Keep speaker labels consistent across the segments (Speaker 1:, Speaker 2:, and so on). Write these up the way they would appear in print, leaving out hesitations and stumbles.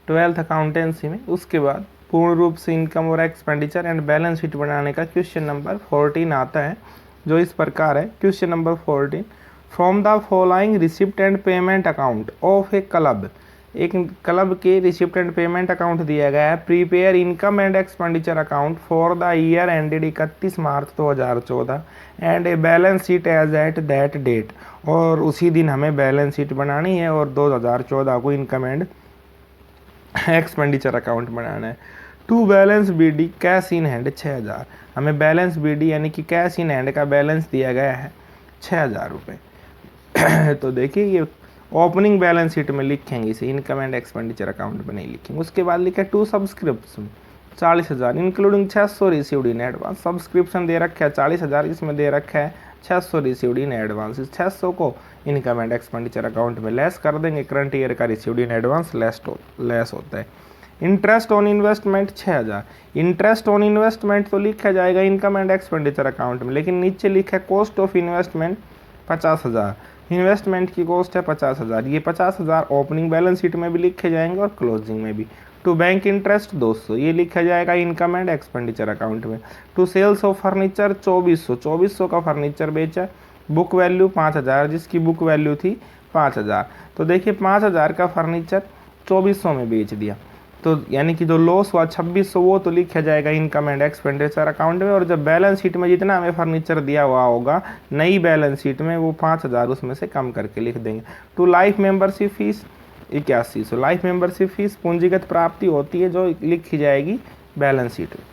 Speaker 1: 12th accountancy में। उसके बाद पूर्ण रूप से इनकम और एक्सपेंडिचर एंड बैलेंस शीट बनाने का क्वेश्चन नंबर 14 आता है, जो इस प्रकार है। Question number 14, from the following receipt and payment account of a club, एक क्लब के रिसिप्ट एंड पेमेंट अकाउंट दिया गया है। Prepare income and expenditure account for the year ended 31 March 2014 and a balance sheet as at that date, और उसी दिन हमें balance sheet बनानी है और 2014 को इनकम एंड एक्सपेंडिचर अकाउंट बनाना है। To balance BD cash in hand 6000, हमें बैलेंस बीडी यानी कि कैश इन हैंड का बैलेंस दिया गया है 6000 रुपये। तो देखिए ये ओपनिंग बैलेंस शीट में लिखेंगे इसे, इनकम एंड एक्सपेंडिचर अकाउंट में नहीं लिखेंगे। उसके बाद लिखा to subscription 40,000 including 600 received in advance, subscription दे रखा है 40,000, इसमें दे रखा है 600 रिसीव्ड इन एडवांस। इस 600 को इनकम एंड एक्सपेंडिचर अकाउंट में लेस कर देंगे, करंट ईयर का रिसीव्ड इन एडवांस लेस होता है। Interest on investment 6000, interest on investment तो लिखा जाएगा इनकम एंड एक्सपेंडिचर अकाउंट में, लेकिन नीचे लिखा है कॉस्ट ऑफ इन्वेस्टमेंट 50,000, इन्वेस्टमेंट की कॉस्ट है 50,000। ये 50,000 ओपनिंग बैलेंस शीट में भी लिखे जाएंगे और क्लोजिंग में भी। टू बैंक इंटरेस्ट 200, ये लिखा जाएगा इनकम एंड एक्सपेंडिचर अकाउंट में। टू सेल्स ऑफ फर्नीचर 2400 का फर्नीचर बेचा, बुक वैल्यू 5000, जिसकी बुक वैल्यू थी 5000। तो देखिए 5000 का फर्नीचर 2400 में बेच दिया, तो यानी कि जो लॉस हुआ 2600, वो तो लिखा जाएगा इनकम एंड एक्सपेंडिचर अकाउंट में। और जब बैलेंस शीट में जितना हमें फर्नीचर दिया हुआ होगा नई बैलेंस शीट में, वो 5000 उसमें से कम करके लिख देंगे। To life membership fees 8100, life membership fees पूंजीगत प्राप्ति होती है जो लिखी जाएगी बैलेंस शीट में।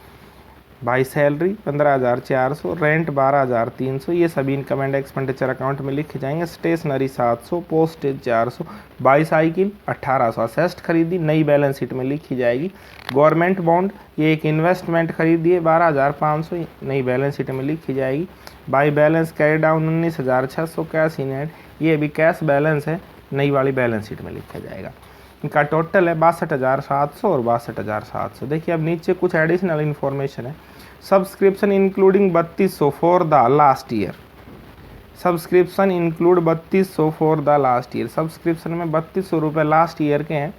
Speaker 1: बाई सैलरी 15,400, रेंट 12,300, ये सभी इनकम एंड एक्सपेंडिचर अकाउंट में लिखे जाएंगे। Stationery 700, postage 400, by cycle 1800, assets खरीदी नई बैलेंस शीट में लिखी जाएगी। गवर्नमेंट बॉन्ड, ये एक इन्वेस्टमेंट खरीदी है 12,500, नई बैलेंस शीट में लिखी जाएगी। By balance carry down 19,600, cash in hand, ये भी कैश बैलेंस है, नई वाली बैलेंस शीट में लिखा जाएगा। इनका टोटल है 62,700 और 62,700। देखिए अब नीचे कुछ एडिशनल इन्फॉर्मेशन है। Subscription including 3200 for the last year, subscription include 3200 for the last year, subscription में 3200 रुपये लास्ट ईयर के हैं,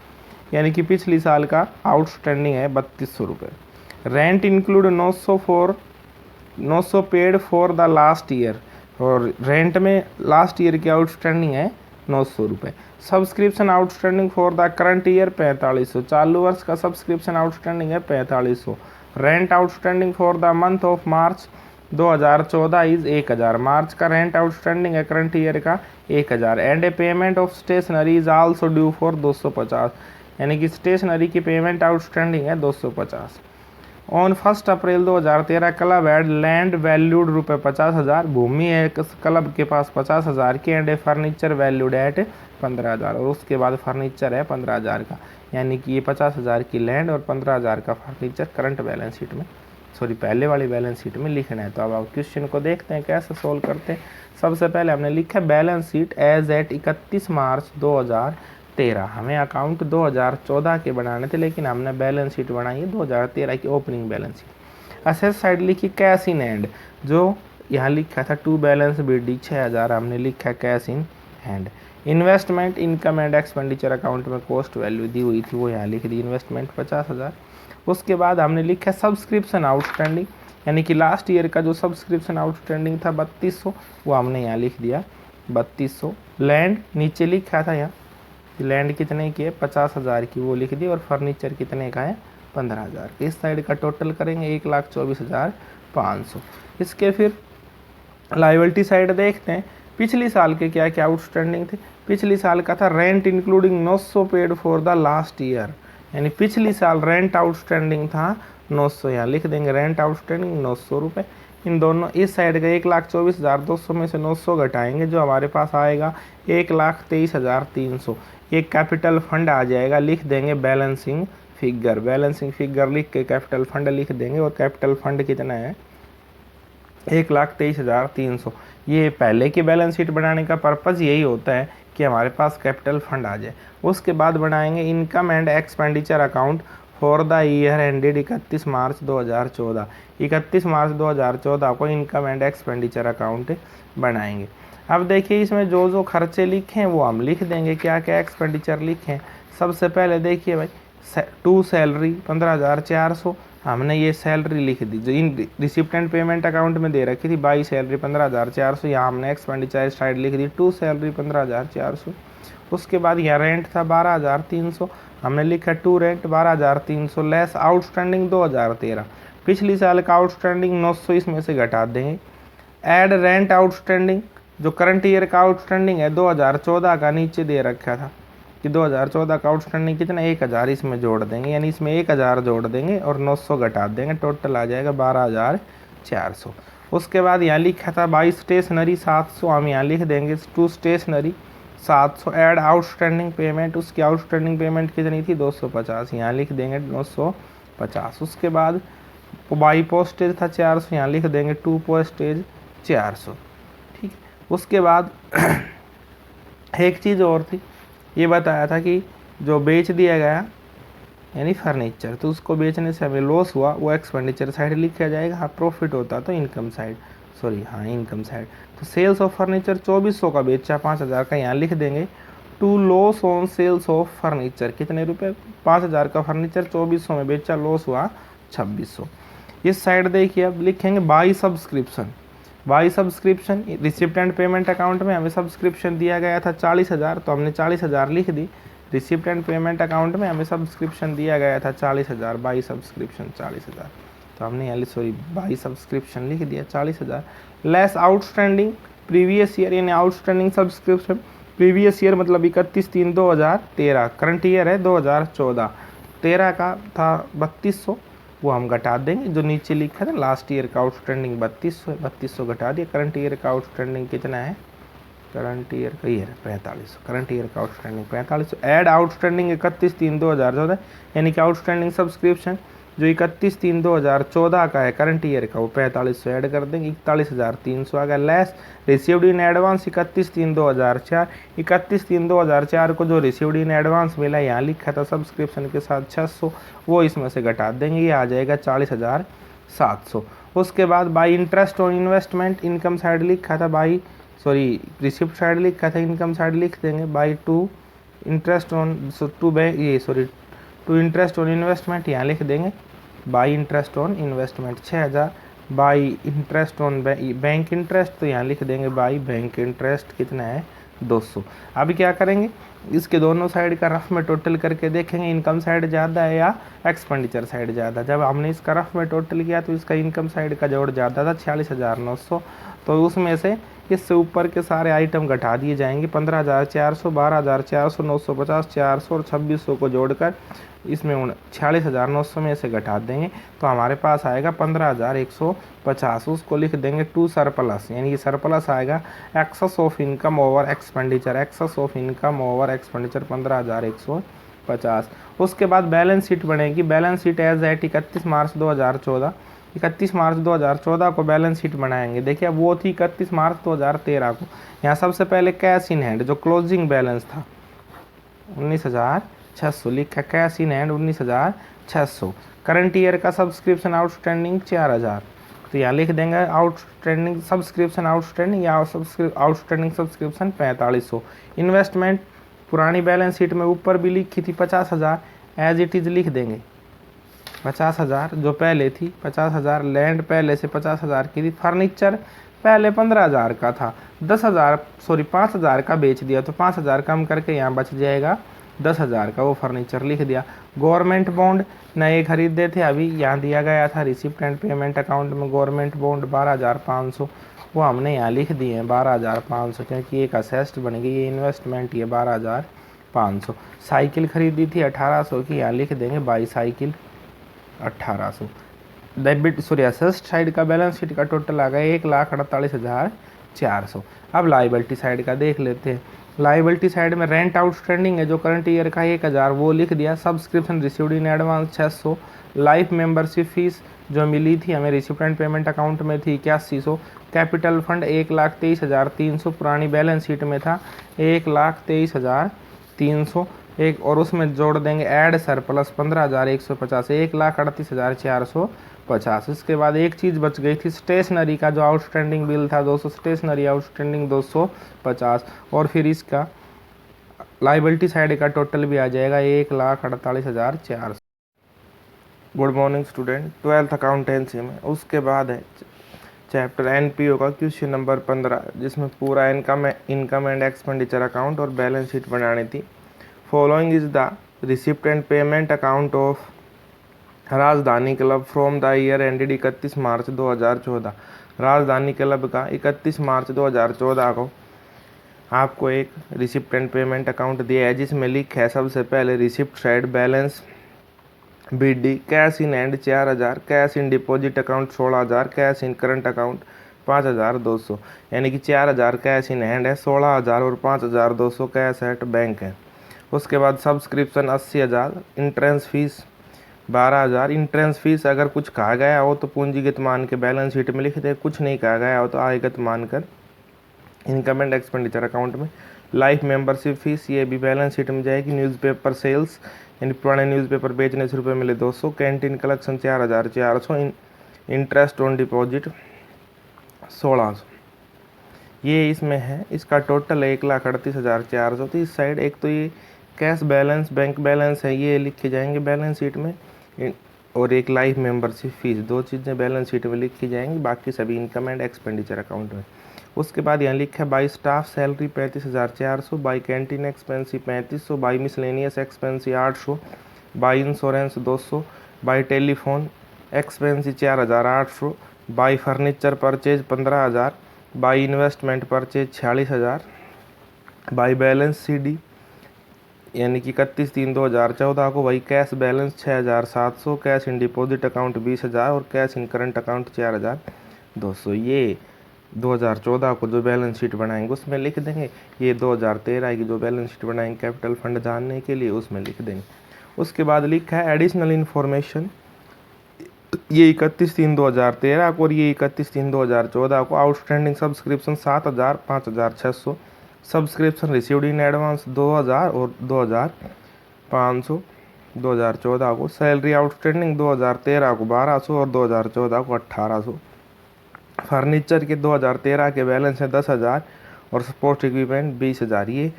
Speaker 1: यानी कि पिछली साल का आउटस्टैंडिंग है 3200 रुपये। Rent include 900 paid for the last year, और रेंट में लास्ट ईयर की आउटस्टैंडिंग है 900 रुपये। Subscription outstanding for the current year 4500, चालू वर्ष का सब्सक्रिप्शन आउटस्टैंडिंग है 4500। Rent outstanding for the month of March 2014 is 1000, March का रेंट आउटस्टैंडिंग है करंट ईयर का 1000। And a payment of stationery is also due for 250, यानी कि स्टेशनरी की पेमेंट आउटस्टैंडिंग है 250। On 1 April 2013 club had land valued रुपये 50,000, भूमि है क्लब के पास 50,000 की, and a furniture valued at 15,000, और उसके बाद फर्नीचर है 15,000 का, यानी कि ये 50,000 की लैंड और 15,000 का फर्नीचर करंट बैलेंस शीट में, सॉरी पहले वाली बैलेंस शीट में लिखना है। तो अब आप क्वेश्चन को देखते हैं कैसे सोल्व करते हैं। सबसे पहले हमने लिखा बैलेंस शीट एज एट 31 मार्च 2013, हमें अकाउंट 2014 के बनाने थे, लेकिन हमने बैलेंस शीट बनाई है 2013 की opening balance sheet. Asset side लिखी कैश इन हैंड, जो यहाँ लिखा था टू बैलेंस बीडी 6000, हमने लिखा cash in hand. Investment income and expenditure account में कॉस्ट वैल्यू दी हुई थी, वो यहाँ लिख दी इन्वेस्टमेंट 50,000। उसके बाद हमने लिखा सब्सक्रिप्शन आउटस्टैंडिंग, यानी कि लास्ट ईयर का जो सब्सक्रिप्शन आउटस्टैंडिंग था 3200, वो हमने यहाँ लिख दिया 3200। लैंड नीचे लिखा था यहाँ, लैंड कितने की है 50,000 की, वो लिख दी, और फर्नीचर कितने का है 15,000। इस साइड का टोटल करेंगे 1,24,500। इसके फिर लायबिलिटी साइड देखते हैं, पिछली साल के क्या क्या आउटस्टैंडिंग थे। पिछली साल का था rent including 900 paid for the last year, यानी पिछली साल रेंट आउटस्टैंडिंग था 900, यहाँ लिख देंगे रेंट आउटस्टैंडिंग 900 रुपये। इन दोनों इस साइड का 1,24,200 में से 900 घटाएंगे, जो हमारे पास आएगा 1,23,300। ये कैपिटल फंड आ जाएगा, लिख देंगे बैलेंसिंग फिगर, बैलेंसिंग फिगर लिख के कैपिटल फंड लिख देंगे, और कैपिटल फंड कितना है 1,23,300। ये पहले की बैलेंस शीट बनाने का पर्पज़ यही होता है कि हमारे पास कैपिटल फंड आ जाए। उसके बाद बनाएंगे income and expenditure account for the year ended 31 March 2014, 31 March 2014 को इनकम एंड एक्सपेंडिचर अकाउंट बनाएंगे। अब देखिए इसमें जो जो खर्चे लिखे हैं वो हम लिख देंगे, क्या क्या एक्सपेंडिचर लिखे हैं। सबसे पहले देखिए भाई टू सैलरी 15,400, हमने ये सैलरी लिख दी जो in receipt and payment account में दे रखी थी, बाई सैलरी 15,400, यहाँ हमने एक्सपेंडिचर साइड लिख दी टू सैलरी 15,400। उसके बाद यहाँ रेंट था 12,300, हमने लिखा टू रेंट 12,300 लेस आउटस्टैंडिंग 2013, पिछली साल का आउटस्टैंडिंग 900 इसमें से घटा देंगे। ऐड रेंट आउटस्टैंडिंग, जो करंट ईयर का आउटस्टैंडिंग है 2014 का नीचे दे रखा था कि 2014 का आउटस्टैंडिंग कितना 1,000 इसमें जोड़ देंगे, यानी इसमें 1,000 जोड़ देंगे और 900 घटा देंगे, टोटल आ जाएगा 12,400। उसके बाद यहाँ लिखा था बाई स्टेशनरी 700, हम यहाँ लिख देंगे to stationery 700। Add outstanding payment, उसकी आउटस्टैंडिंग पेमेंट कितनी थी 250, यहाँ लिख देंगे 950। उसके बाद बाई पोस्टेज था 400, यहाँ लिख देंगे टू पोस्टेज 400। ठीक है, उसके बाद एक चीज़ और थी, ये बताया था कि जो बेच दिया गया यानी फर्नीचर, तो उसको बेचने से हमें लॉस हुआ, वो एक्सपेंडिचर साइड लिखा जाएगा। हाँ प्रॉफिट होता तो इनकम साइड, इनकम साइड। तो सेल्स ऑफ फर्नीचर 2400 का बेचा 5,000 का, यहाँ लिख देंगे to loss on sales of furniture, कितने रुपए 5,000 का फर्नीचर 2400 में बेचा, लॉस हुआ 2600। इस साइड देखिए अब लिखेंगे by subscription. By subscription receipt and payment account में हमें सब्सक्रिप्शन दिया गया था 40,000, तो हमने 40,000 लिख दी। रिसिप्ट एंड पेमेंट अकाउंट में हमें सब्सक्रिप्शन दिया गया था 40,000, बाई सब्सक्रिप्शन 40,000, तो हमने यहाँ बाई सब्सक्रिप्शन लिख दिया 40,000। लेस आउटस्टैंडिंग प्रीवियस ईयर, यानी आउटस्टैंडिंग सब्सक्रिप्शन प्रीवियस ईयर मतलब 31/3/2013, करंट ईयर है 2014, 13 का था 3200, वो हम घटा देंगे। जो नीचे लिखा था लास्ट ईयर का आउटस्टैंडिंग 3200 है, 3200 घटा दिया। करंट ईयर का आउटस्टैंडिंग कितना है, करंट ईयर का ईयर 4500, करंट ईयर का आउटस्टैंडिंग 4500। ऐड आउटस्टैंडिंग 31/3/2014, यानी कि आउटस्टैंडिंग सब्सक्रिप्शन जो 31/3/2014 का है करंट ईयर का, वो 4500 ऐड कर देंगे, 41,300 आ गया। लेस रिसीव्ड इन एडवांस 31/3/2004, 31/3/2004 को जो रिसीव्ड इन एडवांस मिला, यहाँ लिखा था सब्सक्रिप्शन के साथ 600, वो इसमें से घटा देंगे, ये आ जाएगा 40,700। उसके बाद by interest on investment, income side लिखा था रिसिप्ट साइड लिखा था, इनकम साइड लिख देंगे by to interest on to interest on investment, यहाँ लिख देंगे by interest on investment 6,000। By interest on bank interest, तो यहाँ लिख देंगे बाई बैंक इंटरेस्ट कितना है 200। अभी क्या करेंगे, इसके दोनों साइड का रफ में टोटल करके देखेंगे इनकम साइड ज़्यादा है या एक्सपेंडिचर साइड ज़्यादा। जब हमने इसका रफ में टोटल किया तो इसका इनकम साइड का जोड़ ज़्यादा था 46,900, तो उसमें से इससे ऊपर के सारे आइटम घटा दिए जाएंगे 15,400, 12,400, 950, 400 और 2600 को जोड़कर इसमें 46,900 में से घटा देंगे, तो हमारे पास आएगा 15,150। उसको लिख देंगे टू सरप्लस, यानी कि सरप्लस आएगा excess of income over expenditure, excess of income over expenditure 15,150। उसके बाद बैलेंस शीट बनेगी, balance sheet as at 31 March 2014, 31 March 2014 को बैलेंस शीट बनाएंगे। देखिए अब वो थी 31 मार्च 2013 को। यहाँ सबसे पहले कैश इन हैंड जो क्लोजिंग बैलेंस था 19,600 लिखा, cash in hand 19,600। Current year का सब्सक्रिप्शन आउटस्टैंडिंग 4,000, तो यहाँ लिख देंगे आउटस्टैंडिंग सब्सक्रिप्शन आउटस्टैंडिंग या आउटस्टैंडिंग सब्सक्रिप्शन 4500। इन्वेस्टमेंट पुरानी बैलेंस शीट में ऊपर भी लिखी थी 50,000, एज इट इज़ लिख देंगे 50,000 जो पहले थी 50,000। लैंड पहले से 50,000 की थी। फर्नीचर पहले 15,000 का था, 5,000 का बेच दिया, तो 5,000 कम करके यहाँ बच जाएगा 10,000 का, वो फर्नीचर लिख दिया। गवर्नमेंट बॉन्ड नए खरीदे थे, अभी यहाँ दिया गया था रिसिप्ट एंड पेमेंट अकाउंट में गवर्नमेंट बॉन्ड 12,500, वो हमने यहाँ लिख दिए हैं 12,500, क्योंकि एक असेस्ट बन गई, ये इन्वेस्टमेंट ये 12,500। साइकिल खरीदी थी 1,800 की, यहाँ लिख देंगे by cycle 1,800। Debit asset side का बैलेंस शीट का टोटल आ गया 1,48,400। अब लाइबिलिटी साइड का देख लेते हैं। लाइबिलिटी साइड में रेंट आउटस्टैंडिंग है जो करंट ईयर का 1,000, वो लिख दिया। Subscription received in advance 600। Life membership fees जो मिली थी हमें रिसिप्ट एंड पेमेंट अकाउंट में थी 8100। कैपिटल फंड 1,23,300 पुरानी बैलेंस शीट में था 1,23,300 एक, और उसमें जोड़ देंगे ऐड सरप्लस 15,150, 1,38,450। इसके बाद एक चीज़ बच गई थी स्टेशनरी का जो आउटस्टैंडिंग बिल था 200, स्टेशनरी आउटस्टैंडिंग 250, और फिर इसका लाइबिलिटी साइड का टोटल भी आ जाएगा 1,48,400। Good morning student, 12th accountancy में उसके बाद है चैप्टर एनपीओ का क्वेश्चन नंबर 15, जिसमें पूरा इनकम एंड एक्सपेंडिचर अकाउंट और बैलेंस शीट बनानी थी। Following is the receipt and payment account of Rajdhani club from the year ended 31 March 2014। Rajdhani club का 31 मार्च 2014 को आपको एक रिसिप्ट एंड पेमेंट अकाउंट दिया है, जिसमें लिखा है सबसे पहले receipt side balance BD cash in hand 4,000, cash in deposit account 16,000, cash in current account 5,200, यानी कि 4,000 कैश इन हैंड है, 16,000 और 5,200 कैश एट बैंक है। उसके बाद subscription 80,000, entrance fees 12,000। Entrance fees अगर कुछ कहा गया हो तो पूंजीगत मान के बैलेंस शीट में लिख दे, कुछ नहीं कहा गया हो तो आयगत मानकर इनकम एंड एक्सपेंडिचर अकाउंट में। लाइफ मेंबरशिप फीस ये भी बैलेंस शीट में जाएगी। न्यूज़पेपर सेल्स यानी पुराने न्यूज़पेपर बेचने से रुपये मिले 200। Canteen collection 4,400। Interest on deposit 1,600। ये इसमें है, इसका टोटल है 1,38,400। तो इस साइड एक तो ये कैश बैलेंस बैंक बैलेंस है, ये लिखे जाएंगे बैलेंस शीट में, और एक लाइफ मेंबरशिप फीस, दो चीज़ें बैलेंस शीट में लिखी जाएंगी, बाकी सभी इनकम एंड एक्सपेंडिचर अकाउंट में। उसके बाद यहाँ लिखा है by staff salary 35,400, by canteen expenses 3500, by miscellaneous expenses 800, by insurance 200, by telephone एक्सपेंसी 4,800, by furniture purchase 15,000, by investment purchase 46,000, by balance CD यानी कि 31/3/2014 को वही cash balance 6,700, cash in deposit account 20,000 और कैश इन करंट अकाउंट 4,200। ये 2014 को जो balance sheet बनाएंगे उसमें लिख देंगे। ये 2013 की जो बैलेंस शीट बनाएंगे कैपिटल फंड जानने के लिए, उसमें लिख देंगे। उसके बाद लिखा है एडिशनल इन्फॉर्मेशन, ये 31/3/2013 को और ये 31/3/2014 को। Outstanding subscription 7,000, 5,600। Subscription received in advance 2,000 और 2,500 2014 को। सैलरी आउटस्टैंडिंग 2013 को 1,200 और 2014 को 1,800। फर्नीचर के 2013 के बैलेंस है 10,000 और स्पोर्ट्स इक्विपमेंट 20,000। ये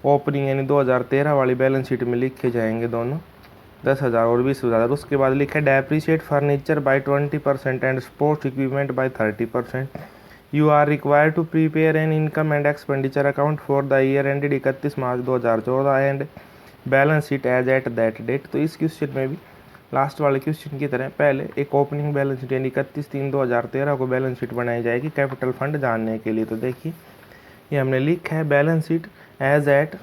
Speaker 1: ओपनिंग यानी 2013 वाली बैलेंस शीट में लिखे जाएंगे दोनों, 10,000 और 20,000। उसके बाद लिखा है depreciate furniture by 20% and sports equipment by 30%। You are required to prepare an income and expenditure account for the year ended 31 March 2014 and balance sheet as at that date. तो इस क्वेश्चन में भी लास्ट वाले question की तरह पहले एक opening balance sheet यानी 31/3/2013 को बैलेंस शीट बनाई जाएगी कैपिटल फंड जानने के लिए। तो देखिए ये हमने लिखा है balance sheet as at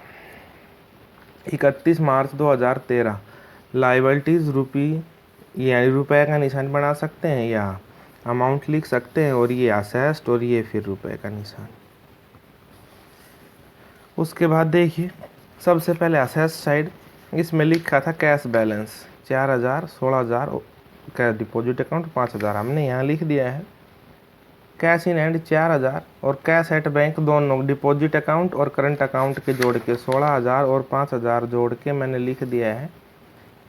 Speaker 1: 31 March 2013। Liabilities रुपी यानी रुपए का निशान बना सकते हैं या अमाउंट लिख सकते हैं, और ये असेस्ट और ये फिर रुपए का निशान। उसके बाद देखिए सबसे पहले असेस्ट साइड, इसमें लिखा था cash balance 4,000, 16,000 cash deposit account 5,000, हमने यहाँ लिख दिया है। कैश इन हैंड 4,000 और कैश एट बैंक दोनों डिपॉजिट अकाउंट और करंट अकाउंट के जोड़ के 16,000 और 5,000 जोड़ के मैंने लिख दिया है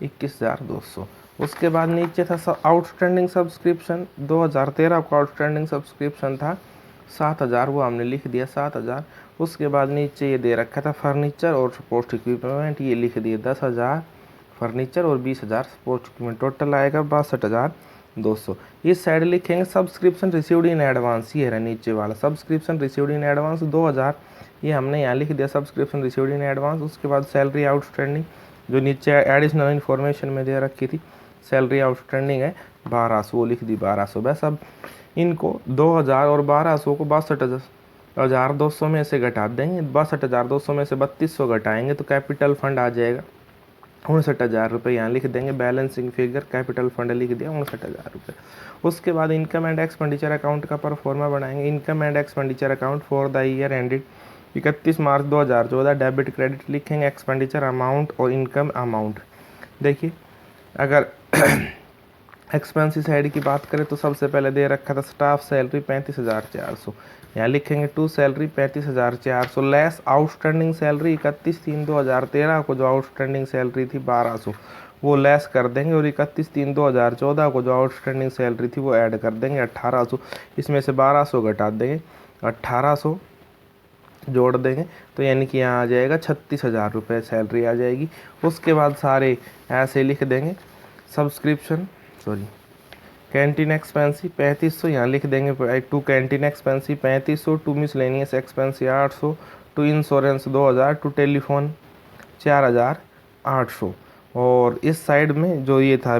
Speaker 1: 21,200। उसके बाद नीचे था आउटस्टैंडिंग सब्सक्रिप्शन 2013 को आउटस्टैंडिंग सब्सक्रिप्शन था 7,000, वो हमने लिख दिया 7,000। उसके बाद नीचे ये दे रखा था फर्नीचर और स्पोर्ट्स इक्विपमेंट, ये लिख दिए 10,000 फर्नीचर और 20,000 स्पोर्ट्स इक्विपमेंट, टोटल आएगा 62,200। इस साइड लिखेंगे सब्सक्रिप्शन रिसीव्ड इन एडवांस, ये है नीचे वाला सब्सक्रिप्शन रिसीव्ड इन एडवांस 2,000, ये हमने यहाँ लिख दिया सब्सक्रिप्शन रिसीव्ड इन एडवांस। उसके बाद सैलरी आउटस्टैंडिंग जो नीचे एडिशनल इन्फॉर्मेशन में दे रखी थी, सैलरी आउटस्टैंडिंग है 1,200, वो लिख दी 1,200। बस अब इनको 2,000 और 1,200 को 62,200 में से घटा देंगे। 62,200 में से 3,200 घटाएंगे तो कैपिटल फंड आ जाएगा 59,000 रुपये, यहाँ लिख देंगे। बैलेंसिंग फिगर कैपिटल फंड लिख दिया 59,000 रुपये। उसके बाद इनकम एंड एक्सपेंडिचर अकाउंट का परफॉर्मा बनाएंगे। Income and expenditure account for the year ended 31 March 2014, debit credit लिखेंगे, एक्सपेंडिचर अमाउंट और इनकम अमाउंट। देखिए अगर एक्सपेंसिव साइड की बात करें तो सबसे पहले दे रखा था स्टाफ सैलरी 35,400, यहाँ लिखेंगे to salary 35,400 less outstanding salary 31/3/2013 को जो आउटस्टैंडिंग सैलरी थी 1,200 वो लेस कर देंगे, और 31/3/2014 को जो आउटस्टैंडिंग सैलरी थी वो ऐड कर देंगे 1,800। इसमें से 1,200 घटा देंगे 1,800 जोड़ देंगे तो यानी कि यहाँ आ जाएगा 36,000 रुपये सैलरी आ जाएगी। उसके बाद सारे ऐसे लिख देंगे सब्सक्रिप्शन कैंटीन एक्सपेंसी 3500 यहाँ लिख देंगे to canteen expenses 3500, to miscellaneous expenses 800, to insurance 2000, to telephone 4800। और इस साइड में जो ये था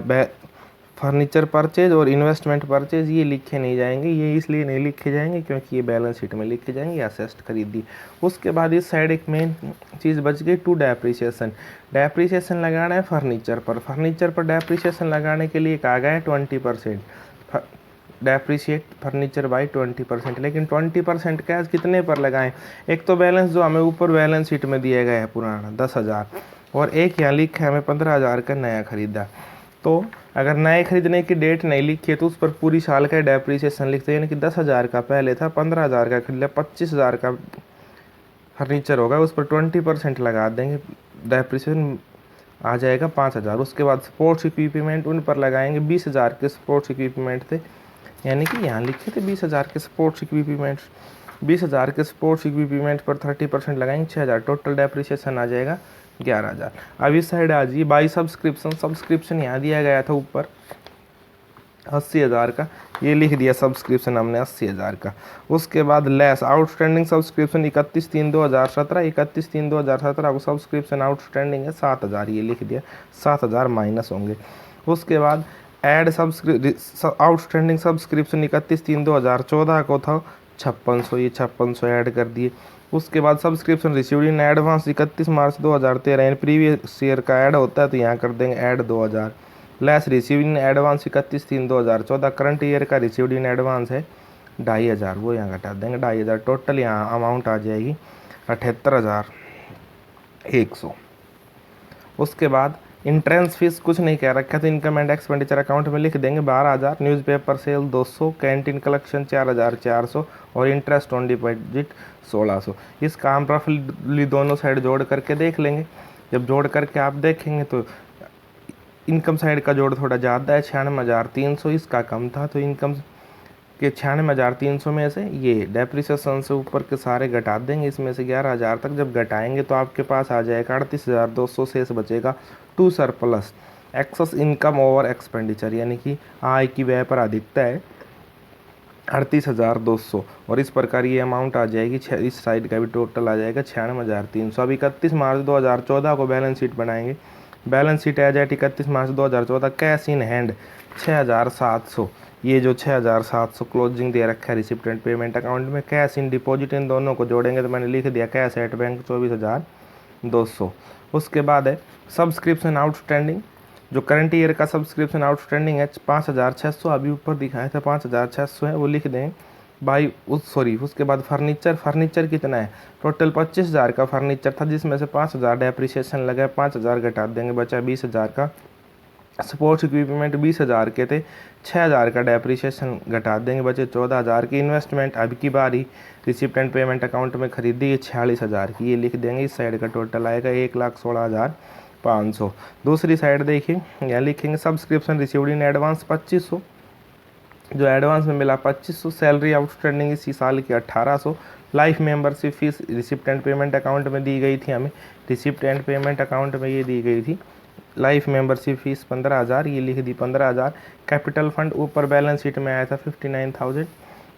Speaker 1: फर्नीचर परचेज और इन्वेस्टमेंट परचेज ये लिखे नहीं जाएंगे, ये इसलिए नहीं लिखे जाएंगे क्योंकि ये बैलेंस शीट में लिखे जाएंगे असेस्ट खरीदी। उसके बाद इस साइड एक मेन चीज़ बच गई टू डेप्रिसिएशन। डेप्रिसिएशन लगाना है फर्नीचर पर डेप्रिसिएशन लगाने के लिए कहा गया है 20%, डेप्रिशिएट फर्नीचर बाई 20%। लेकिन 20% कैश कितने पर लगाएं? एक तो बैलेंस जो हमें ऊपर बैलेंस शीट में दिया गया है पुराना 10,000, और एक यहाँ लिखा है हमें 15,000 का नया खरीदा। तो अगर नए खरीदने की डेट नहीं लिखी है तो उस पर पूरी साल का डेप्रिसिएशन लिखते हैं, यानी कि 10,000 का पहले था, 15,000 का खरीदा, 25,000 का फर्नीचर होगा, उस पर 20% लगा देंगे, डेप्रिसिएशन आ जाएगा 5,000। उसके बाद स्पोर्ट्स इक्विपमेंट उन पर लगाएंगे 20,000 के स्पोर्ट्स इक्विपमेंट थे, यानी कि यहाँ लिखे थे 20,000 के स्पोर्ट्स इक्विपमेंट, 20,000 के स्पोर्ट्स इक्विपमेंट पर 30% लगाएंगे 6,000, टोटल डेप्रिसिएशन आ जाएगा 11,000। अब इस साइड आ जाइए बाई सब्सक्रिप्शन यहाँ दिया गया था ऊपर 80,000 का, ये लिख दिया सब्सक्रिप्शन हमने 80,000 का। उसके बाद लेस आउटस्टैंडिंग सब्सक्रिप्शन 31/3/2017, 31/3/2017 को सब्सक्रिप्शन आउटस्टैंडिंग है 7,000, ये लिख दिया 7,000 माइनस होंगे। उसके बाद ऐड आउटस्टैंडिंग सब्सक्रिप्शन 31/3/2014 को था 5600, ये 5600 ऐड कर दिए। उसके बाद सब्सक्रिप्शन रिसीव्ड इन एडवांस 31 मार्च 2013, यानी प्रीवियस ईयर का ऐड होता है तो यहाँ कर देंगे add 2000। Less received in advance 31/3/2014, current year का रिसीव्ड इन एडवांस है 2,500, वो यहाँ घटा देंगे 2,500। टोटल यहाँ अमाउंट आ जाएगी 78,100। उसके बाद इंट्रेंस फीस कुछ नहीं कह रखा तो इनकम एंड एक्सपेंडिचर अकाउंट में लिख देंगे 12,000, न्यूज़पेपर सेल 200, कैंटीन कलेक्शन 4,400 और इंटरेस्ट ऑन डिपॉजिट 1,600। इस काम रफली दोनों साइड जोड़ करके देख लेंगे। जब जोड़ करके आप देखेंगे तो इनकम साइड का जोड़ थोड़ा ज़्यादा है 96,300, इसका कम था, तो इनकम के 96,300 में से ये डेप्रिसिएशन से ऊपर के सारे घटा देंगे, इसमें से 11,000 तक जब घटाएंगे तो आपके पास आ जाएगा 38,200 शेष बचेगा to surplus excess income over expenditure, यानी कि आय की व्यय पर अधिकता है 38,200, और इस प्रकार ये अमाउंट आ जाएगी। इस साइड का भी टोटल आ जाएगा 96,300। अब 31 मार्च 2014 को बैलेंस शीट बनाएंगे। बैलेंस शीट आ जाए 31 मार्च 2014, कैश इन हैंड 6,700, ये जो 6,700 क्लोजिंग दे रखा है रिसिप्ट एंड पेमेंट अकाउंट में। कैश इन डिपॉजिट इन दोनों को जोड़ेंगे तो मैंने लिख दिया कैश एट बैंक 24,200। उसके बाद है सब्सक्रिप्शन आउटस्टैंडिंग, जो करंट ईयर का सब्सक्रिप्शन आउटस्टैंडिंग है 5,600, अभी ऊपर दिखाया था 5,600 है, वो लिख दें बाई उसके बाद फर्नीचर कितना है? टोटल 25,000 का फर्नीचर था, जिसमें से 5,000 डेप्रिसिएशन लगा, 5,000 घटा देंगे, बचा 20,000 का। स्पोर्ट्स इक्विपमेंट 20,000 के थे, 6,000 का डेप्रिसिएशन घटा देंगे, बचे 14,000 की। इन्वेस्टमेंट अब की बारी रिसिप्ट एंड पेमेंट अकाउंट में खरीदी है 46,000 की, ये लिख देंगे। इस साइड का टोटल आएगा 1,16,500। दूसरी साइड देखिए, यहाँ लिखेंगे सब्सक्रिप्शन रिसीव्ड इन एडवांस 2,500, जो एडवांस में मिला 2,500। सैलरी आउटस्टैंडिंग इसी साल की 1,800। Life membership fees receipt and payment account में दी गई थी हमें, रिसिप्ट एंड पेमेंट अकाउंट में ये दी गई थी। लाइफ मेंबरशिप फीस 15,000, ये लिख दी 15,000। कैपिटल फंड ऊपर बैलेंस शीट में आया था 59,000,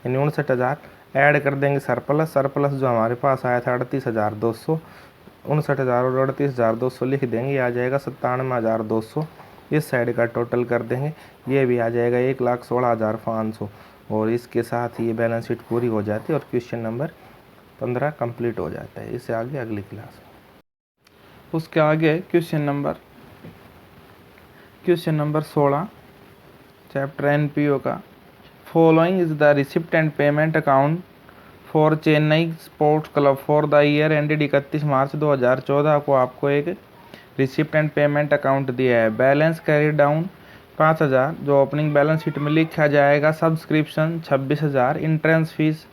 Speaker 1: यानी 59,000। ऐड कर देंगे सरप्लस जो हमारे पास आया था 38,200, 59,000 और 38,200 लिख देंगे, आ जाएगा 97,200। इस साइड का टोटल कर देंगे, ये भी आ जाएगा 1,16,500। और इसके साथ ये बैलेंस शीट पूरी हो जाती है और क्वेश्चन नंबर 15 कंप्लीट हो जाता है। इससे आगे अगली क्लास।
Speaker 2: उसके आगे क्वेश्चन नंबर 16 चैप्टर एनपीओ का। Following is the receipt and payment account for Chennai sports club for the year ended 31 March 2014 को आपको एक रिसिप्ट एंड पेमेंट अकाउंट दिया है। बैलेंस कैरी डाउन 5,000, जो ओपनिंग बैलेंस शीट में लिखा जाएगा। Subscription 26,000, entrance fees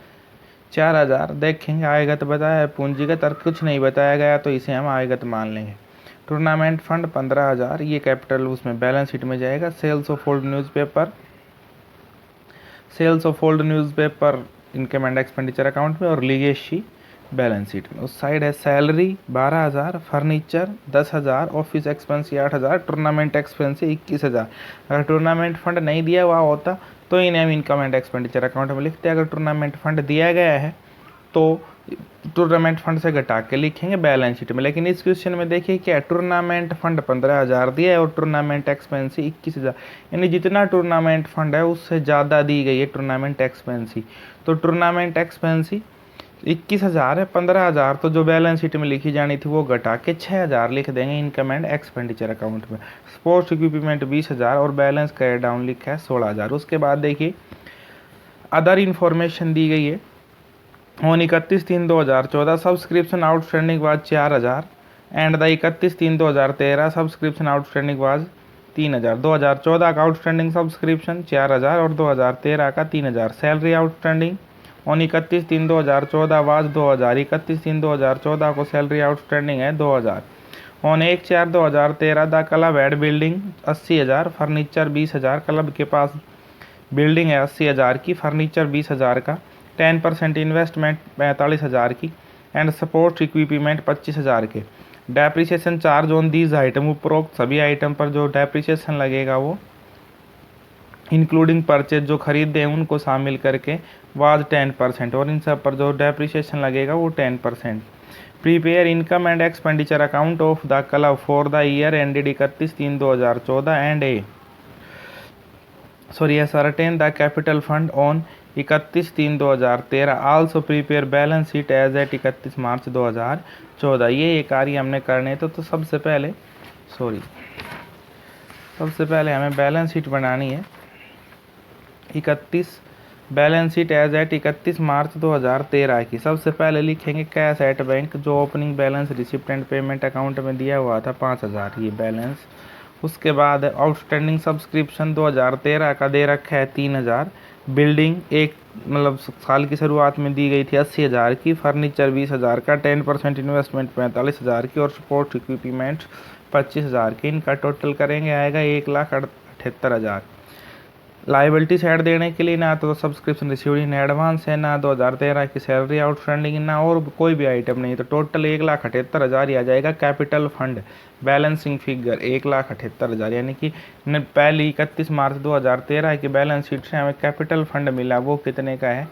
Speaker 2: 4,000। देखेंगे आएगा तो बताया है, पूंजीगत और कुछ नहीं बताया गया तो इसे हम आएगत मान लेंगे। टूर्नामेंट फंड 15,000, ये कैपिटल उसमें बैलेंस शीट में जाएगा। Sales of old newspaper income and expenditure account में, और लीगेसी बैलेंस शीट में। उस साइड है salary 12,000, furniture 10,000, office expense 8,000, tournament expense 21,000। अगर टूर्नामेंट फंड नहीं दिया हुआ होता तो इन्हें हम इनकम एंड एक्सपेंडिचर अकाउंट में लिखते हैं। अगर टूर्नामेंट फंड दिया गया है तो टूर्नामेंट फंड से घटा के लिखेंगे बैलेंस शीट में। लेकिन इस क्वेश्चन में देखिए क्या, टूर्नामेंट फंड 15,000 दिया है और टूर्नामेंट एक्सपेंस 21,000, यानी जितना टूर्नामेंट फंड है उससे ज़्यादा दी गई है टूर्नामेंट एक्सपेंस। तो टूर्नामेंट एक्सपेंस 21,000 है, 15,000 तो जो बैलेंस शीट में लिखी जानी थी वो घटा के 6,000 लिख देंगे इनकम एंड एक्सपेंडिचर अकाउंट में। स्पोर्ट्स इक्विपमेंट 20,000 और बैलेंस कैरी डाउन लिखा है 16,000। उसके बाद देखिए अदर इन्फॉर्मेशन दी गई है। On 31/3/2014 subscription outstanding was 4,000 and the 31/3/2013 subscription outstanding was 3,000। 2014 का आउटस्टैंडिंग सब्सक्रिप्शन 4,000 और 2013 का 3,000। Salary outstanding on 31/3/2014 was 2,000। 31/3/2014 को सैलरी आउटस्टैंडिंग है 2,000। On 1/4/2013 the club had building 80,000, furniture 20,000। Club के पास बिल्डिंग है 80,000 की, फर्नीचर 20,000 का। 10% इन्वेस्टमेंट 45,000 की एंड सपोर्ट इक्विपमेंट 25,000 के। Depreciation charge on these item, उपरोक्त सभी आइटम पर जो डेप्रिसिएशन लगेगा वो इंक्लूडिंग परचेज जो खरीदे हैं उनको शामिल करके वाज 10%, और इन सब पर जो डेप्रिसिएशन लगेगा वो 10%। Prepare income and expenditure account of the club for the year ended 31/3/2014 and ascertain the capital fund on 31/3/2013। Also prepare balance sheet as at 31 March 2014। ये कार्य हमने करने तो सबसे पहले हमें बैलेंस शीट बनानी है 31 बैलेंस शीट एज एट 31 मार्च 2013 की। सबसे पहले लिखेंगे कैश एट बैंक, जो opening balance receipt and payment account में दिया हुआ था 5,000 ये बैलेंस। उसके बाद आउटस्टैंडिंग सब्सक्रिप्शन 2013 का दे रखा है 3,000। बिल्डिंग एक मतलब साल की शुरुआत में दी गई थी 80,000 की, फर्नीचर 20,000 का, 10% इन्वेस्टमेंट 45,000 की और सपोर्ट इक्विपमेंट 25,000 की। इनका टोटल करेंगे आएगा 1,78,000। लाइबिलिटी साइड देने के लिए ना तो सब्सक्रिप्शन रिसीव्ड इन एडवांस है, ना 2013 की सैलरी आउटस्टैंडिंग, ना और कोई भी आइटम नहीं, तो टोटल 1,78,000 ही आ जाएगा। कैपिटल फंड बैलेंसिंग फिगर 1,78,000, यानी कि पहली 31 मार्च 2013 की बैलेंस शीट से हमें कैपिटल फंड मिला वो कितने का है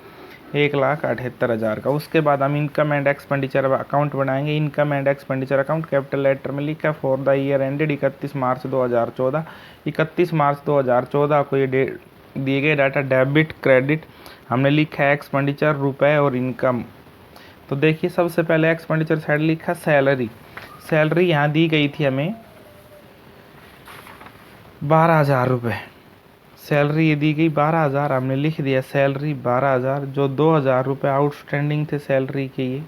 Speaker 2: 1,78,000 का। उसके बाद हम इनकम एंड एक्सपेंडिचर अकाउंट बनाएंगे। Income and expenditure account capital letter में लिखा for the year ended 31 March 2014। 31 March 2014 को ये दिए गए डाटा डेबिट क्रेडिट हमने लिखा है एक्सपेंडिचर रुपए और इनकम। तो देखिए सबसे पहले एक्सपेंडिचर साइड लिखा सैलरी। सैलरी यहाँ दी गई थी हमें 12,000 रुपये। सैलरी ये दी गई 12,000, हमने लिख दिया सैलरी 12,000। जो 2,000 रुपये आउटस्टैंडिंग थे सैलरी के, ये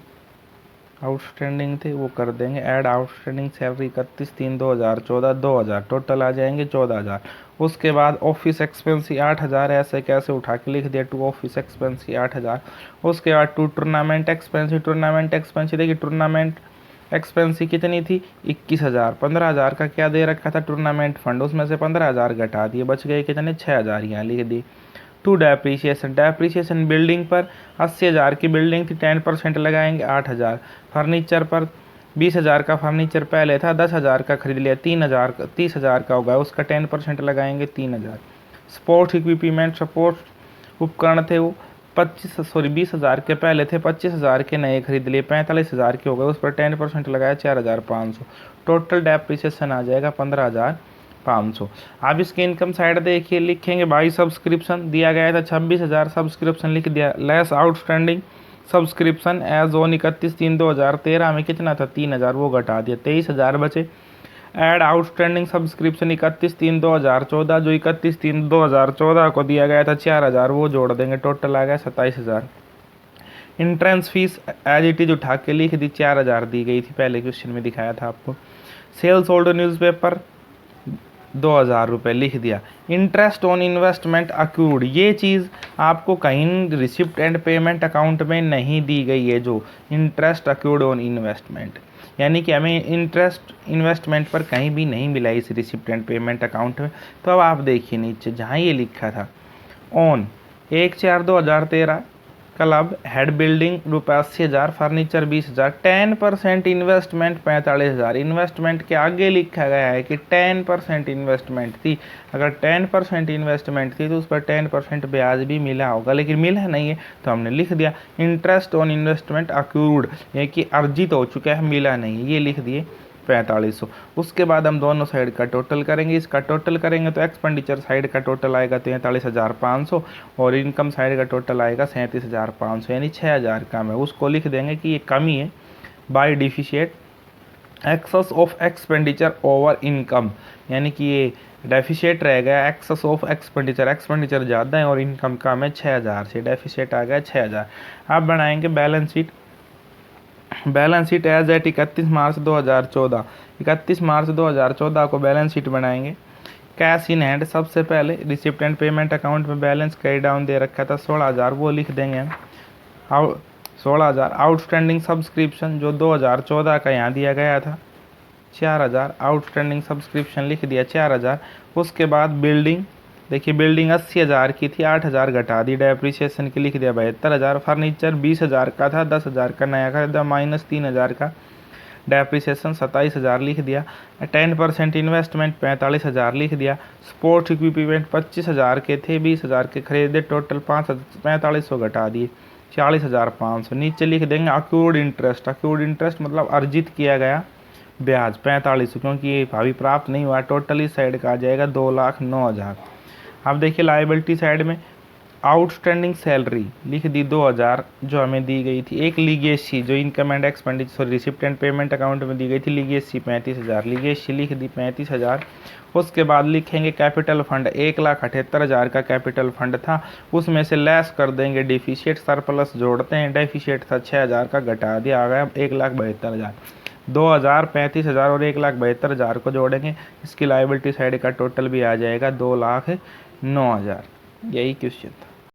Speaker 2: आउटस्टैंडिंग थे वो कर देंगे ऐड आउटस्टैंडिंग सैलरी 31/3/2014 2,000, टोटल आ जाएंगे 14,000। उसके बाद ऑफिस एक्सपेंस 8,000, ऐसे कैसे उठा के लिख दिया टू ऑफिस एक्सपेंस 8,000। उसके बाद टू टूर्नामेंट एक्सपेंस देखिए टूर्नामेंट एक्सपेंस कितनी थी 21,000। 15,000 का क्या दे रखा था टूर्नामेंट फंड, उसमें से 15,000 घटा दिए, बच गए कितने 6,000 यहाँ लिख दिए। टू डेप्रीसिएशन बिल्डिंग पर 80,000 की बिल्डिंग थी, 10% लगाएंगे 8,000। फर्नीचर पर 20,000 का फर्नीचर पहले था, 10,000 का खरीद लिया, 30,000 का होगा, उसका 10% लगाएंगे 3,000। स्पोर्ट्स इक्विपमेंट सपोर्ट उपकरण थे वो 20,000 के पहले थे, 25,000 के नए खरीद लिए, 45,000 के हो गए, उस पर 10% लगाया 4,500। टोटल डेप्रीसिएशन आ जाएगा 15,500। आप इसकी इनकम साइड देखिए लिखेंगे बाई सब्सक्रिप्शन दिया गया था 26,000, सब्सक्रिप्शन लिख दिया, less outstanding subscription as on 31/3/2013 में कितना था 3,000, वो घटा दिया 23,000 बचे। ऐड आउटस्टैंडिंग सब्सक्रिप्शन 31/3/2014, जो 31/3/2014 को दिया गया था 4,000, वो जोड़ देंगे, टोटल आ गया 27,000। Entrance fees as it is उठा के लिख दी 4,000 दी गई थी, पहले क्वेश्चन में दिखाया था आपको। सेल्स होल्ड न्यूज़पेपर 2,000 रुपये लिख दिया। इंटरेस्ट ऑन इन्वेस्टमेंट अक्यूर्ड, ये चीज़ आपको कहीं रिसिप्ट एंड पेमेंट अकाउंट में नहीं दी गई है, जो इंटरेस्ट अक्यूर्ड ऑन इन्वेस्टमेंट, यानी कि हमें इंटरेस्ट इन्वेस्टमेंट पर कहीं भी नहीं मिला इस रिसिप्ट एंड पेमेंट अकाउंट में। तो अब आप देखिए नीचे जहाँ ये लिखा था on 1/4/2013 club head building ₹80,000, furniture 20,000, 10% investment 45,000। Investment के आगे लिखा गया है कि 10% इन्वेस्टमेंट थी। अगर 10% इन्वेस्टमेंट थी तो उस पर 10% ब्याज भी मिला होगा, लेकिन मिला नहीं है तो हमने लिख दिया इंटरेस्ट ऑन इन्वेस्टमेंट अक्रूड, यानी कि अर्जित हो चुका है, मिला नहीं है, ये लिख दिए 4500। उसके बाद हम दोनों साइड का टोटल करेंगे। इसका टोटल करेंगे तो एक्सपेंडिचर साइड का टोटल आएगा 43,500 और इनकम साइड का टोटल आएगा 37,500, यानी 6,000 कम है। उसको लिख देंगे कि ये कमी है by deficit excess of expenditure over income, यानी कि ये डेफिशिएट रह गया एक्सेस ऑफ एक्सपेंडिचर, एक्सपेंडिचर ज़्यादा है और इनकम कम है 6,000 से, डेफिशिएट आ गया 6,000। अब बनाएंगे balance sheet. Balance sheet as at 31 March 2014। 31 March 2014 को बैलेंस शीट बनाएंगे। कैश इन हैंड, सबसे पहले रिसिप्ट एंड पेमेंट अकाउंट में बैलेंस कैरी डाउन दे रखा था 16,000, वो लिख देंगे हम 16,000। आउटस्टैंडिंग सब्सक्रिप्शन जो 2014 का यहाँ दिया गया था 4,000, आउटस्टैंडिंग सब्सक्रिप्शन लिख दिया 4,000। उसके बाद बिल्डिंग, देखिए बिल्डिंग 80,000 की थी, 8,000 घटा दी, डेप्रिसिएशन की लिख दिया 72,000। फर्नीचर 20,000 का था, 10,000 का नया खरीदा, माइनस 3,000 का, डेप्रिसिएशन 27,000 लिख दिया। 10% इन्वेस्टमेंट 45,000 लिख दिया। स्पोर्ट्स इक्विपमेंट 25,000 के थे, 20,000 के खरीदे, टोटल 4500 घटा दिए 40,500। नीचे लिख देंगे अक्रूड इंटरेस्ट। अक्रूड इंटरेस्ट मतलब अर्जित किया गया ब्याज 4500, क्योंकि ये भावी प्राप्त नहीं हुआ, टोटल इस साइड का आ जाएगा 2,09,000। अब देखिए लायबिलिटी साइड में आउटस्टैंडिंग सैलरी लिख दी 2,000 जो हमें दी गई थी। एक लीगेसी जो income and expenditure receipt and payment account में दी गई थी, लीगेसी 35,000, लीगेसी लिख दी 35,000। उसके बाद लिखेंगे कैपिटल फंड 1,78,000 का कैपिटल फंड था, उसमें से लेस कर देंगे डिफिशिएट, सरप्लस जोड़ते हैं, डेफिशिएट था 6,000 का, घटा दिया आ गया 1,72,000। 2,000, 35,000 और 1,72,000 को जोड़ेंगे, इसकी लायबिलिटी साइड का टोटल भी आ जाएगा 2,09,000। यही क्वेश्चन था।